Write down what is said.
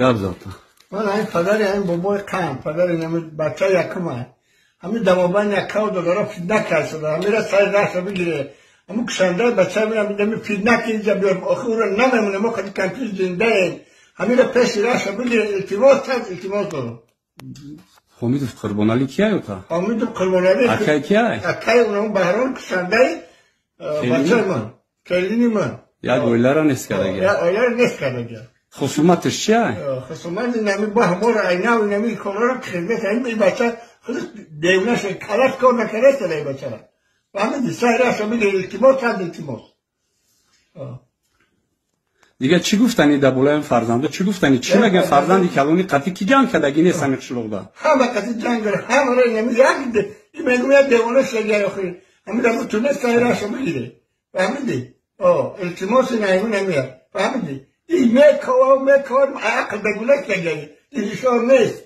گپ زدم من این پدر این بابای قم پدر این بچه یکم همین دمابن یکا و دلارا فیدنه کرد شده همین را سر رشت بگیره همون کشنده بچه میرم دمی فیدنه که اینجا بیار آخه او را نمیمونه ما خیلی کنتوز زنده این همین را پیش رشت بگیره التماس کرد التماس دارم حمیدوف قربانالی کیه اوتا؟ حمیدوف قربانالی اکای کیه؟ اکای اونم بهران کشنده بچه من کلینی من یک اویله را نیست کرده یک اویله را نیست کرده خصومتش چیه؟ خصومت نمی با همون عینه و نمی کلا را خدمت این بچه خودش دیونش کلاش کار نکرده سر این بچه را و همه دیسای راست میگه التماس کرد التماس دیگه چی گفتنی در بالای فرزنده چی گفتنی چی میگن فرزندی کلونی قطعی کی جنگ کردگی نیست همین شلوغ ده همه قطعی جنگ داره همه را نمی یک این میگوید دیوانه شگر آخری همین را تونست سای راست میگیره فهمیدی؟ التماس نایمون نمیاد فهمیدی؟ این میکوام عقل بگوله که گری این شور نیست